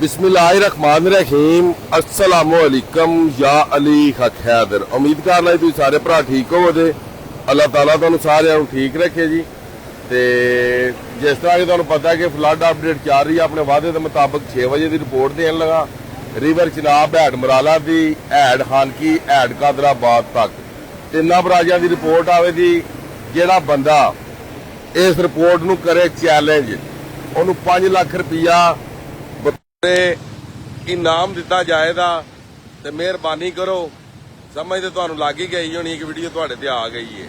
बिस्मिल्लाहिर्रहमानिर्रहीम अस्सलामुअलैकुम या अली हक हैदर। उम्मीद करना तुम सारे भरा ठीक होवो। अल्लाह ताला तुहानू सारिਆਂ ਨੂੰ ठीक रखे जी। ਤੇ जिस तरह कि तुहानू पता है कि फ्लड अपडेट चल रही है, अपने वादे के मुताबिक 6 बजे की रिपोर्ट देन लगा। रिवर चिनाब हैड मराला की हैड हानकी हैड कादराबाद तक तिना बराजियां की रिपोर्ट आवेगी। जिहड़ा बंदा इस रिपोर्ट नू करे चैलेंज उन्होंने 5 लाख रुपया इनाम दिता जाएगा। तो मेहरबानी करो, समझ तो तुहानू लग ही गई होनी कि वीडियो तुहाडे ते आ गई है।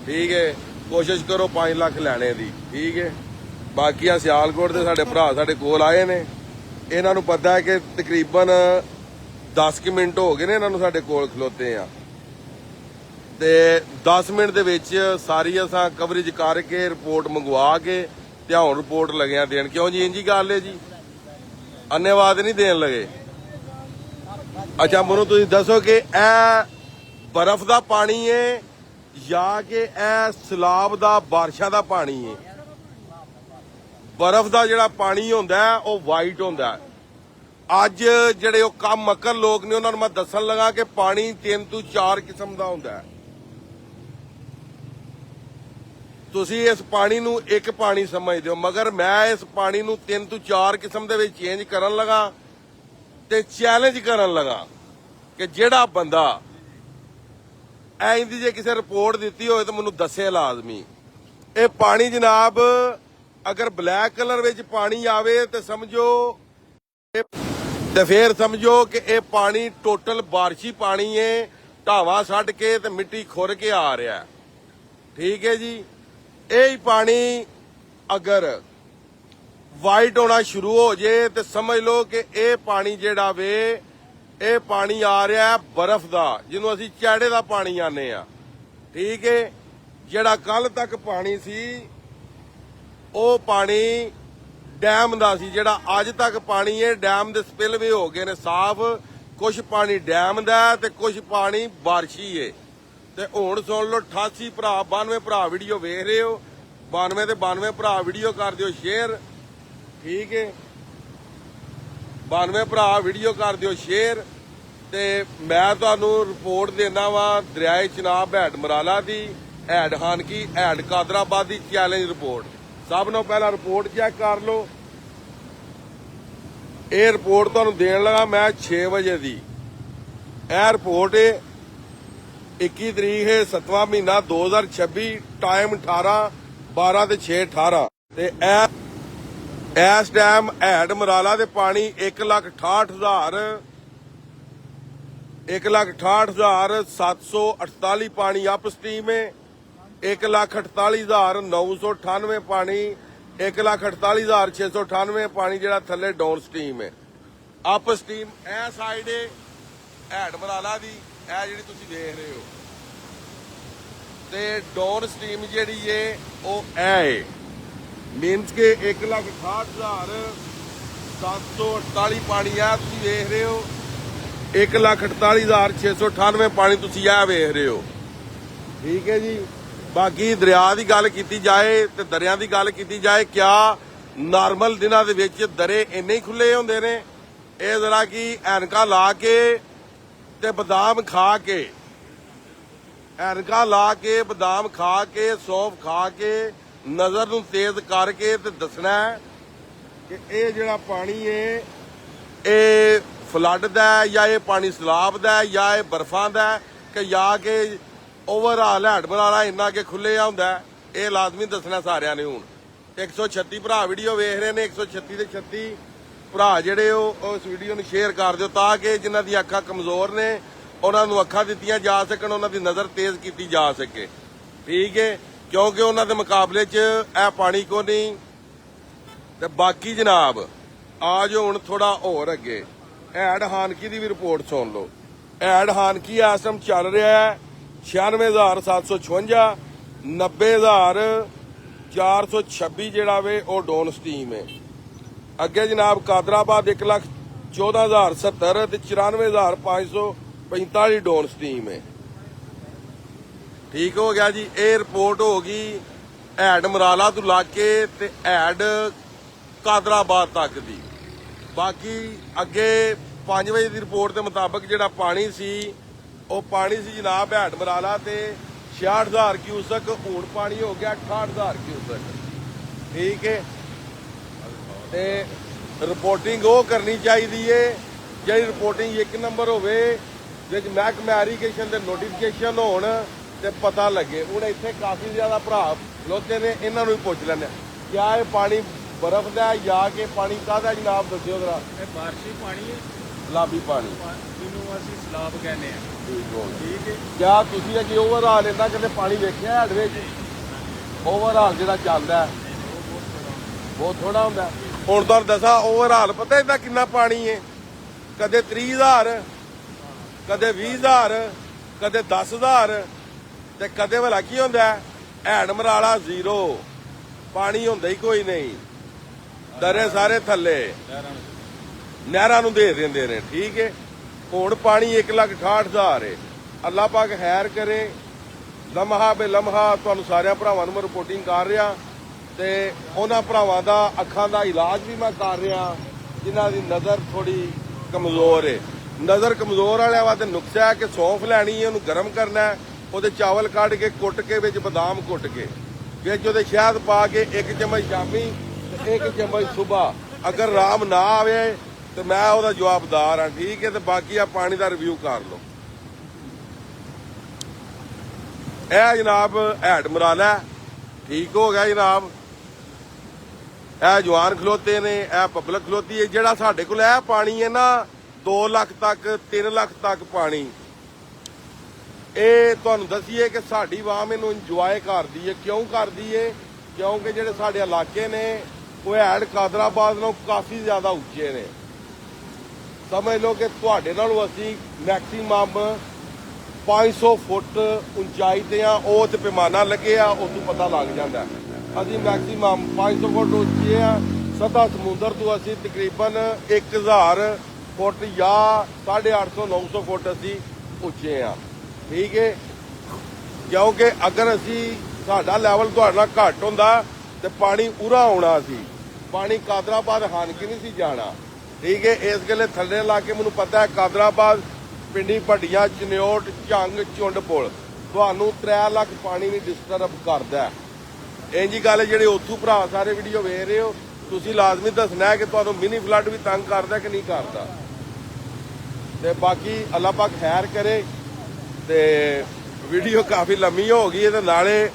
ठीक है, कोशिश करो 5 लाख लैने दी। ठीक है, बाकी आ सियालकोट के साडे भरा साडे कोल आए ने, इन्हां नू पता है कि तकरीबन 10 मिनट हो गए ने इन्हां नू साडे कोल खलोते आ। ते 10 मिनट दे विच सारी असां कवरेज करके रिपोर्ट मंगवा के ते हुण रिपोर्ट लगे देन। क्यों जी, इंजी गल है जी, अन्नेवाद नहीं देन लगे। अच्छा मैनू तुसीं दसो कि ए बर्फ का पानी है या कि ए सैलाब का बारिशा का पानी है। बर्फ का जिहड़ा पानी होंदा है वो वाइट होंदा है। अज जिहड़े कम अकल लोग ने उन्होंने मैं दसन लगा कि पानी 3 ਤੋਂ 4 किस्म का होंदा है। तुसी इस पानी नू एक पानी समझदे हो, मगर मैं इस पानी नू 3 ਤੋਂ 4 किस्म दे विच चेंज करन लगा ते चैलेंज करन लगा कि जिहड़ा बंदा इंदी जे किसी रिपोर्ट दिती होए तो मैनू दसे लाजमी। ये पानी जनाब अगर ब्लैक कलर विच पानी आवे तो समझो ते फिर समझो कि ये पानी टोटल बारिशी पानी है, ढावा छड्ड के ते मिट्टी खुर के आ रहा है। ठीक है जी, यही पानी अगर वाइट होना शुरू हो जाए तो समझ लो कि यह पानी जेड़ा वे ये पानी आ रहा है बर्फ का, जिन्हों असी चैड़े का पानी आने आ। ठीक है, जेड़ा कल तक पानी सी वो पानी डैम का सी, जेड़ा अज तक पानी है डैम के स्पिलवे हो गए ने साफ। कुछ पानी डैम का ते कुछ पानी बारिशी है। ते हुण सुन लो 88 भरा 92 भरा वीडियो वेख रहे हो, 92 ते 92 भरा वीडियो कर दियो शेयर। ठीक है, 92 भरा वीडियो कर दियो शेयर। ते मैं तुहानू रिपोर्ट देना वा दरियाए चिनाब हैड मराला दी हैड हानकी हैड कादराबाद दी चैलेंज रिपोर्ट। सब नालों पहला रिपोर्ट चेक कर लो। ये रिपोर्ट तुहानू देन लगा मैं 6 बजे दी। यह रिपोर्ट है 21 तरीक है 7वां महीना 2026, टाइम 18/12 ते 6/18 ते इस टाइम हैड मराला दे पानी 1,68,748 पानी अप स्टीम है, 1,48,998 पानी 1,48,698 पानी जिहड़ा थल्ले डाउन स्टीम है। अप स्टीम ए साइड है हैड मराला दी, ਇਹ ਜਿਹੜੀ ਤੁਸੀਂ ਦੇਖ ਰਹੇ ਹੋ, ਤੇ ਡਾਊਨ ਸਟ੍ਰੀਮ ਜਿਹੜੀ ਹੈ ਉਹ ਹੈ ਮੀਨਸ ਕਿ 1,68,748 ਪਾਣੀ ਆ ਤੁਸੀਂ ਵੇਖ ਰਹੇ ਹੋ, 1,48,698 ਪਾਣੀ ਤੁਸੀਂ ਆ ਵੇਖ ਰਹੇ ਹੋ। ਠੀਕ ਹੈ ਜੀ, ਬਾਕੀ ਦਰਿਆ ਦੀ ਗੱਲ ਕੀਤੀ ਜਾਏ ਤੇ ਦਰਿਆ ਦੀ ਗੱਲ ਕੀਤੀ ਜਾਏ, ਕਿਆ ਨਾਰਮਲ ਦਿਨਾਂ ਦੇ ਵਿੱਚ ਦਰੇ ਇੰਨੇ ਹੀ ਖੁੱਲੇ ਹੁੰਦੇ ਨੇ? ਇਹ ਜ਼ਰਾ ਕਿ ਐਨਕਾਂ ਲਾ ਕੇ ਤੇ ਬਦਾਮ ਖਾ ਕੇ, ਐਨਕਾਂ ਲਾ ਕੇ ਬਦਾਮ ਖਾ ਕੇ ਸੌਂਫ ਖਾ ਕੇ ਨਜ਼ਰ ਨੂੰ ਤੇਜ਼ ਕਰਕੇ ਤੇ ਦੱਸਣਾ ਕਿ ਇਹ ਜਿਹੜਾ ਪਾਣੀ ਹੈ ਇਹ ਫਲੱਡ ਦਾ ਜਾਂ ਇਹ ਪਾਣੀ ਸਲਾਬ ਦਾ ਜਾਂ ਇਹ ਬਰਫਾਂ ਦਾ ਕਿ ਜਾਂ ਕਿ ਓਵਰਆਲ ਹੈਡ ਮਰਾਲਾ ਇੰਨਾ ਕਿ ਖੁੱਲੇ ਹੁੰਦਾ। ਇਹ ਲਾਜ਼ਮੀ ਦੱਸਣਾ ਸਾਰਿਆਂ ਨੇ। ਹੁਣ 136 ਭਰਾ ਵੀਡੀਓ ਵੇਖ ਰਹੇ ਨੇ, 136 ਦੇ 36 ਭਰਾ ਜਿਹੜੇ ਉਹ ਉਸ ਵੀਡੀਓ ਨੂੰ ਸ਼ੇਅਰ ਕਰ ਦਿਓ ਤਾਂ ਕਿ ਜਿਨ੍ਹਾਂ ਦੀਆਂ ਅੱਖਾਂ ਕਮਜ਼ੋਰ ਨੇ ਉਹਨਾਂ ਨੂੰ ਅੱਖਾਂ ਦਿੱਤੀਆਂ ਜਾ ਸਕਣ, ਉਹਨਾਂ ਦੀ ਨਜ਼ਰ ਤੇਜ਼ ਕੀਤੀ ਜਾ ਸਕੇ। ਠੀਕ ਹੈ, ਕਿਉਂਕਿ ਉਹਨਾਂ ਦੇ ਮੁਕਾਬਲੇ 'ਚ ਇਹ ਪਾਣੀ ਕੋ ਨਹੀਂ। ਤੇ ਬਾਕੀ ਜਨਾਬ ਆ ਜੋ ਹੁਣ ਥੋੜਾ ਹੋਰ ਅੱਗੇ हैड हानकी ਦੀ ਵੀ ਰਿਪੋਰਟ ਸੁਣ ਲਓ। हैड हानकी ਇਸ ਟਾਈਮ ਚੱਲ ਰਿਹਾ ਹੈ 96,756, 90,426 ਜਿਹੜਾ ਵੇ ਉਹ ਡਾਊਨ ਸਟੀਮ ਹੈ। ਅੱਗੇ ਜਨਾਬ ਕਾਦਰਾਬਾਦ 1,14,070 ਤੇ 94,545 ਡਾਊਨ ਸਟੀਮ ਹੈ। ठीक हो गया जी, ये रिपोर्ट होगी हैड मराला तो ला के ते हैड कादराबाद तक दी। ਬਾਕੀ ਅੱਗੇ 5 ਵਜੇ ਦੀ ਰਿਪੋਰਟ ਦੇ ਮੁਤਾਬਕ ਜਿਹੜਾ ਪਾਣੀ ਸੀ ਉਹ ਪਾਣੀ ਸੀ ਜਨਾਬ ਹੈਡ ਮਰਾਲਾ ਤੇ 66,000 ਕਿਊਸਕ, ਹੁਣ ਪਾਣੀ ਹੋ ਗਿਆ 68,000 ਕਿਊਸਕ। ਠੀਕ ਹੈ, ਤੇ ਰਿਪੋਰਟਿੰਗ ਉਹ ਕਰਨੀ ਚਾਹੀਦੀ ਹੈ ਜਿਹੜੀ ਰਿਪੋਰਟਿੰਗ 1 ਨੰਬਰ ਹੋਵੇ, ਜਿਸ ਮਹਿਕਮਾ ਇਰੀਗੇਸ਼ਨ ਦੇ ਨੋਟੀਫਿਕੇਸ਼ਨ ਹੋਣ ਤੇ ਪਤਾ ਲੱਗੇ। ਹੁਣ ਇੱਥੇ ਕਾਫੀ ਜ਼ਿਆਦਾ ਭਰਾ ਖਲੋਤੇ ਨੇ, ਇਹਨਾਂ ਨੂੰ ਵੀ ਪੁੱਛ ਲੈਂਦੇ ਕਿਆ ਇਹ ਪਾਣੀ ਬਰਫ਼ ਦਾ ਹੈ ਜਾਂ ਕਿ ਪਾਣੀ ਕਾਹਦਾ ਜਨਾਬ, ਦੱਸਿਓ ਜਰਾ। ਇਹ ਬਾਰਿਸ਼ੀ ਪਾਣੀ ਹੈ, ਸਲਾਬੀ ਪਾਣੀ, ਜਿਹਨੂੰ ਅਸੀਂ ਸਲਾਬ ਕਹਿੰਦੇ ਆ। ਠੀਕ ਹੈ, ਕਿਆ ਤੁਸੀਂ ਅੱਗੇ ਓਵਰਆਲ ਇਹਦਾ ਕਦੇ ਪਾਣੀ ਵੇਖਿਆ ਹੈਡ ਵਿੱਚ? ਓਵਰਆਲ ਜਿਹੜਾ ਚੱਲਦਾ ਬਹੁਤ ਥੋੜਾ ਹੁੰਦਾ। ਹੁਣ ਤੁਹਾਨੂੰ ਦੱਸਾਂ ਓਵਰਆਲ ਪਤਾ ਇਹਦਾ ਕਿੰਨਾ ਪਾਣੀ ਹੈ? ਕਦੇ 30,000, ਕਦੇ 20,000, ਕਦੇ 10,000 ਤੇ ਕਦੇ ਭਲਾ ਕੀ ਹੁੰਦਾ ਹੈਡ ਮਰਾਲਾ 0, ਪਾਣੀ ਹੁੰਦਾ ਹੀ ਕੋਈ ਨਹੀਂ। ਦਰੇ ਸਾਰੇ ਥੱਲੇ ਨਹਿਰਾਂ ਨੂੰ ਦੇ ਦਿੰਦੇ ਨੇ। ਠੀਕ ਹੈ, ਹੁਣ ਪਾਣੀ 1,68,000 ਹੈ। ਅੱਲਾਹ ਪਾਕ ਖੈਰ ਕਰੇ। ਲਮਹਾ ਬੇ ਲਮਹਾ ਤੁਹਾਨੂੰ ਸਾਰਿਆਂ ਭਰਾਵਾਂ ਨੂੰ ਮੈਂ ਰਿਪੋਰਟਿੰਗ ਕਰ ਰਿਹਾ ਤੇ ਉਹਨਾਂ ਭਰਾਵਾਂ ਦਾ ਅੱਖਾਂ ਦਾ ਇਲਾਜ ਵੀ ਮੈਂ ਕਰ ਰਿਹਾ ਜਿਨ੍ਹਾਂ ਦੀ ਨਜ਼ਰ ਥੋੜੀ ਕਮਜ਼ੋਰ ਹੈ। ਨਜ਼ਰ ਕਮਜ਼ੋਰ ਵਾਲਿਆਂ ਵਾਸਤੇ ਨੁਕਸਾ ਹੈ ਕਿ ਸੌਂਫ ਲੈਣੀ ਹੈ, ਉਹਨੂੰ ਗਰਮ ਕਰਨਾ ਹੈ, ਉਹਦੇ ਚਾਵਲ ਕੱਢ ਕੇ ਕੁੱਟ ਕੇ ਵਿੱਚ ਬਦਾਮ ਕੁੱਟ ਕੇ ਵਿੱਚ ਉਹਦੇ ਸ਼ਹਿਦ ਪਾ ਕੇ 1 ਚਮਚ ਸ਼ਾਮੀ ਤੇ 1 ਚਮਚ ਸੁਬਾ। ਅਗਰ ਆਰਾਮ ਨਾ ਆਵੇ ਤੇ ਮੈਂ ਉਹਦਾ ਜਵਾਬਦਾਰ ਹਾਂ। ਠੀਕ ਹੈ, ਤੇ ਬਾਕੀ ਆ ਪਾਣੀ ਦਾ ਰਿਵਿਊ ਕਰ ਲਓ। ਇਹ ਜਨਾਬ ਹੈਡ ਮਰਾਲਾ ਠੀਕ ਹੋ ਗਿਆ ਜਨਾਬ। ਇਹ ਜਵਾਨ ਖਲੋਤੇ ਨੇ, ਇਹ ਪਬਲਿਕ ਖਲੋਤੀ ਹੈ। ਜਿਹੜਾ ਸਾਡੇ ਕੋਲ ਇਹ ਪਾਣੀ ਹੈ ਨਾ 2 ਲੱਖ ਤੱਕ 3 ਲੱਖ ਤੱਕ ਪਾਣੀ, ਇਹ ਤੁਹਾਨੂੰ ਦੱਸੀਏ ਕਿ ਸਾਡੀ ਆਵਾਮ ਇਹਨੂੰ ਇੰਜੋਏ ਕਰਦੀ ਹੈ। ਕਿਉਂ ਕਰਦੀ ਹੈ? ਕਿਉਂਕਿ ਜਿਹੜੇ ਸਾਡੇ ਇਲਾਕੇ ਨੇ ਉਹ ਹੈਡ ਕਾਦਰਾਬਾਦ ਨਾਲੋਂ ਕਾਫੀ ਜ਼ਿਆਦਾ ਉੱਚੇ ਨੇ। ਸਮਝ ਲਓ ਕਿ ਤੁਹਾਡੇ ਨਾਲੋਂ ਅਸੀਂ ਮੈਕਸੀਮਮ 500 ਫੁੱਟ ਉਚਾਈ ਤੇ ਆ। ਉਹ ਤੇ ਪੈਮਾਨਾ ਲੱਗਿਆ, ਉਦੋਂ ਪਤਾ ਲੱਗ ਜਾਂਦਾ। ਅਸੀਂ ਮੈਕਸੀਮਮ 500 ਫੁੱਟ ਉੱਚੇ ਆ। ਸਤ੍ਹਾ ਸਮੁੰਦਰ ਤੋਂ ਅਸੀਂ ਤਕਰੀਬਨ 1000 ਫੁੱਟ ਜਾਂ 850 900 ਫੁੱਟ ਅਸੀਂ ਉੱਚੇ ਆ। ਠੀਕ ਹੈ, ਕਿਉਂਕਿ ਅਗਰ ਅਸੀਂ ਸਾਡਾ ਲੈਵਲ ਤੁਹਾਡੇ ਨਾਲ ਘੱਟ ਹੁੰਦਾ ਤੇ ਪਾਣੀ ਉਰਾ ਆਉਣਾ ਸੀ, ਪਾਣੀ ਕਾਦਰਾਬਾਦ ਹਾਨਕੀ ਨਹੀਂ ਸੀ ਜਾਣਾ। ਠੀਕ ਹੈ, ਇਸ ਗੱਲੇ ਥੱਲੇ ਲਾ ਕੇ ਮੈਨੂੰ ਪਤਾ ਹੈ ਕਾਦਰਾਬਾਦ, ਪਿੰਡੀ ਭੱਡੀਆਂ, ਚਨਿਓਟ, ਝੰਗ, ਚੁੰਡ ਪੁਲ ਤੁਹਾਨੂੰ 3 ਲੱਖ ਪਾਣੀ ਨਹੀਂ ਡਿਸਟਰਬ ਕਰਦਾ। ਇੰਜੀ ਗੱਲ ਜਿਹੜੇ ਉੱਥੋਂ ਭਰਾ ਸਾਰੇ ਵੀਡੀਓ ਵੇਖ ਰਹੇ ਹੋ, ਤੁਸੀਂ ਲਾਜ਼ਮੀ ਦੱਸਣਾ ਹੈ ਕਿ ਤੁਹਾਨੂੰ ਮਿਨੀ ਫਲੱਡ ਵੀ ਤੰਗ ਕਰਦਾ ਕਿ ਨਹੀਂ ਕਰਦਾ। ਤੇ ਬਾਕੀ ਅੱਲਾਹ ਪਾਕ ਖੈਰ ਕਰੇ। ਤੇ ਵੀਡੀਓ ਕਾਫੀ ਲੰਮੀ ਹੋ ਗਈ ਹੈ ਤੇ ਨਾਲੇ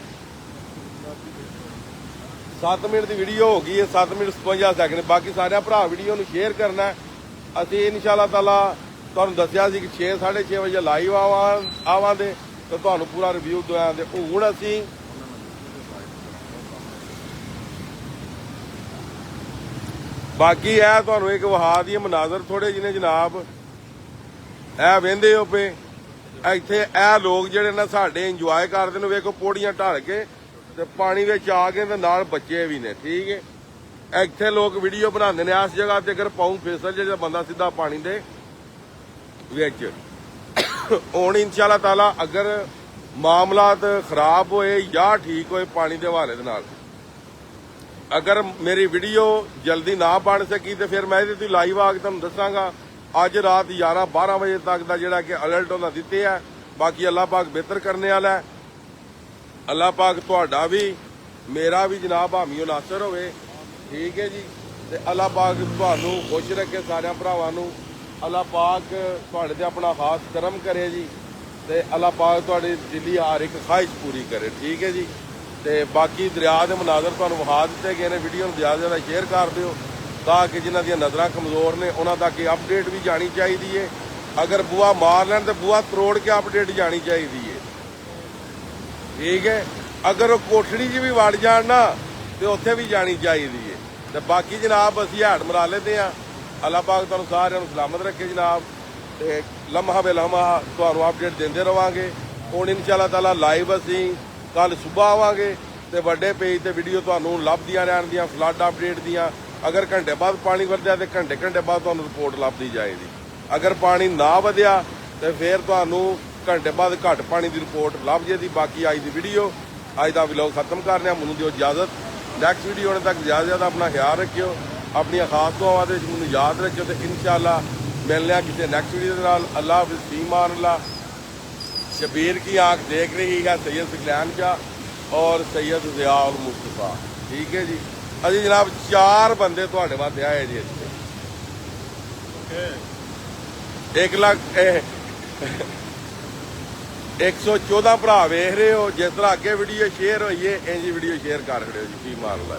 7 ਮਿੰਟ ਦੀ ਵੀਡੀਓ ਹੋ ਗਈ ਹੈ, 7 ਮਿੰਟ 57 ਸੈਕਿੰਡ। ਬਾਕੀ ਸਾਰਿਆਂ ਭਰਾ ਵੀਡੀਓ ਨੂੰ ਸ਼ੇਅਰ ਕਰਨਾ। ਅਸੀਂ ਇਨਸ਼ਾਅੱਲਾ ਤਾਲਾ ਤੁਹਾਨੂੰ ਦੱਸਿਆ ਸੀ ਕਿ 6 6:30 ਵਜੇ ਲਾਈਵ ਆਵਾਂਗੇ ਤੇ ਤੁਹਾਨੂੰ ਪੂਰਾ ਰਿਵਿਊ ਦਵਾਂਗੇ। ਹੁਣ ਅਸੀਂ ਬਾਕੀ ਇਹ ਤੁਹਾਨੂੰ ਇੱਕ ਵਹਾ ਦੀ ਮਨਾਜ਼ਰ ਥੋੜੇ ਜਿਹਨੇ ਜਨਾਬ ਇਹ ਵਹਿੰਦੇ ਹੋ ਪਏ ਇੱਥੇ ਇਹ ਲੋਕ ਜਿਹੜੇ ਨਾ ਸਾਡੇ ਇੰਜੋਏ ਕਰਦੇ ਨੇ। ਵੇਖੋ ਪੌੜੀਆਂ ਢਾਲ ਕੇ ਤੇ ਪਾਣੀ ਵਿੱਚ ਆ ਗਏ ਤੇ ਨਾਲ ਬੱਚੇ ਵੀ ਨੇ। ਠੀਕ ਹੈ, ਇੱਥੇ ਲੋਕ ਵੀਡੀਓ ਬਣਾਉਂਦੇ ਨੇ ਇਸ ਜਗ੍ਹਾ ਤੇ। ਅਗਰ ਪਾਉਂ ਫੇਸਲ ਜਿਹੜਾ ਬੰਦਾ ਸਿੱਧਾ ਪਾਣੀ ਦੇ ਵਿੱਚ। ਹੁਣ ਇਨਸ਼ਾਅੱਲਾ ਤਾਲਾ ਅਗਰ ਮਾਮਲਾਤ ਖਰਾਬ ਹੋਏ ਜਾਂ ਠੀਕ ਹੋਏ ਪਾਣੀ ਦੇ ਹਵਾਲੇ ਦੇ ਨਾਲ, ਅਗਰ ਮੇਰੀ ਵੀਡੀਓ ਜਲਦੀ ਨਾ ਬਣ ਸਕੀ ਤੇ ਫਿਰ ਮੈਂ ਇਹਦੇ ਤੇ ਲਾਈਵ ਆ ਕੇ ਤੁਹਾਨੂੰ ਦੱਸਾਂਗਾ। ਅੱਜ ਰਾਤ 11-12 ਵਜੇ ਤੱਕ ਦਾ ਜਿਹੜਾ ਕਿ ਅਲਰਟ ਉਹਨਾਂ ਦਿੱਤੇ ਆ। ਬਾਕੀ ਅੱਲਾਹ ਪਾਕ ਬਿਹਤਰ ਕਰਨੇ ਵਾਲਾ ਹੈ। ਅੱਲਾਹ ਪਾਕ ਤੁਹਾਡਾ ਵੀ ਮੇਰਾ ਵੀ ਜਨਾਬ ਹਾਮੀਓ ਨਾਸਰ ਹੋਵੇ। ਠੀਕ ਹੈ ਜੀ, ਤੇ ਅੱਲਾਹ ਪਾਕ ਤੁਹਾਨੂੰ ਖੁਸ਼ ਰੱਖੇ ਸਾਰਿਆਂ ਭਰਾਵਾਂ ਨੂੰ। ਅੱਲਾਹ ਪਾਕ ਤੁਹਾਡੇ ਤੇ ਆਪਣਾ ਖਾਸ ਕਰਮ ਕਰੇ ਜੀ, ਤੇ ਅੱਲਾਹ ਪਾਕ ਤੁਹਾਡੀ ਦਿਲੀ ਹਰ ਇੱਕ ਖਾਹਿਸ਼ ਪੂਰੀ ਕਰੇ। ਠੀਕ ਹੈ ਜੀ, ਤੇ ਬਾਕੀ ਦਰਿਆ ਦੇ ਮਨਾਜ਼ਰ ਤੁਹਾਨੂੰ ਵਿਖਾ ਦਿੱਤੇ ਗਏ ਨੇ। ਵੀਡੀਓ ਨੂੰ ਜ਼ਿਆਦਾ ਤੋਂ ਜ਼ਿਆਦਾ ਸ਼ੇਅਰ ਕਰ ਦਿਓ ਤਾਂ ਕਿ ਜਿਨ੍ਹਾਂ ਦੀਆਂ ਨਜ਼ਰਾਂ ਕਮਜ਼ੋਰ ਨੇ ਉਹਨਾਂ ਤੱਕ ਅਪਡੇਟ ਵੀ ਜਾਣੀ ਚਾਹੀਦੀ ਹੈ। ਅਗਰ ਬੂਆ ਮਾਰ ਲੈਣ ਤੇ ਬੂਆ ਤਰੋੜ ਕੇ ਅਪਡੇਟ ਜਾਣੀ ਚਾਹੀਦੀ ਹੈ। ਠੀਕ ਹੈ, ਅਗਰ ਉਹ ਕੋਠੜੀ 'ਚ ਵੀ ਵੜ ਜਾਣ ਨਾ ਤੇ ਉੱਥੇ ਵੀ ਜਾਣੀ ਚਾਹੀਦੀ ਹੈ। ਤੇ ਬਾਕੀ ਜਨਾਬ ਅਸੀਂ ਹੈਡ ਮਰਾਲੇ ਤੇ ਆ। ਅੱਲਾਹ ਪਾਕ ਤੁਹਾਨੂੰ ਸਾਰਿਆਂ ਨੂੰ ਸਲਾਮਤ ਰੱਖੇ ਜਨਾਬ, ਤੇ ਲਮਹਾ ਬੇ ਲਮਹਾ ਤੁਹਾਨੂੰ ਅਪਡੇਟ ਦਿੰਦੇ ਰਵਾਂਗੇ। ਹੁਣ ਇਨਸ਼ਾਅੱਲਾ ਤਾਲਾ ਲਾਈਵ ਅਸੀਂ ਕੱਲ ਸਵੇਰ ਆਵਾਂਗੇ ਤੇ ਵੱਡੇ ਪੇਜ ਤੇ ਵੀਡੀਓ ਤੁਹਾਨੂੰ ਲੱਭਦੀਆਂ ਰਹਿਣਗੀਆਂ ਫਲੱਡ ਅਪਡੇਟ ਦੀਆਂ। ਅਗਰ ਘੰਟੇ ਬਾਅਦ ਪਾਣੀ ਵਧਿਆ ਤੇ ਘੰਟੇ ਬਾਅਦ ਤੁਹਾਨੂੰ ਰਿਪੋਰਟ ਲੱਭਦੀ ਜਾਏਗੀ। ਅਗਰ ਪਾਣੀ ਨਾ ਵਧਿਆ ਤੇ ਫਿਰ ਤੁਹਾਨੂੰ ਘੰਟੇ ਬਾਅਦ ਘੱਟ ਪਾਣੀ ਦੀ ਰਿਪੋਰਟ ਲੱਭ ਜੇਦੀ। ਬਾਕੀ ਅੱਜ ਦੀ ਵੀਡੀਓ, ਅੱਜ ਦਾ ਵਲੌਗ ਖਤਮ ਕਰਨੇ ਆ। ਮੈਨੂੰ ਦਿਓ ਇਜਾਜ਼ਤ। ਨੈਕਸਟ ਵੀਡੀਓ ਆਉਣ ਤੱਕ ਜ਼ਿਆਦਾ ਆਪਣਾ ਖਿਆਲ ਰੱਖਿਓ। ਆਪਣੀਆਂ ਖਾਸ ਦੁਆਵਾਂ ਦੇ ਵਿੱਚ ਮੈਨੂੰ ਯਾਦ ਰੱਖਿਓ ਤੇ ਇਨਸ਼ਾਅੱਲਾ ਮਿਲਦੇ ਹਾਂ ਕਿਸੇ ਨੈਕਸਟ ਵੀਡੀਓ ਦੇ ਨਾਲ। ਅੱਲਾਹ ਹਾਫਿਜ਼, ਫੀ ਅਮਾਨ ਅੱਲਾह। शबीर की आंख देख रही है सैयद सिकलैन शाह और सैयद ज़िया उल मुस्तफ़ा। ठीक है जी। अजी जनाब 4 बंदे तुहाडे वास्ते आए जी इत्थे। 114 भरा वेख रहे हो। जिस तरह अगे वीडियो शेयर हुई है इंज वीडियो शेयर कर खड़े हो जी। फी अमान अल्लाह।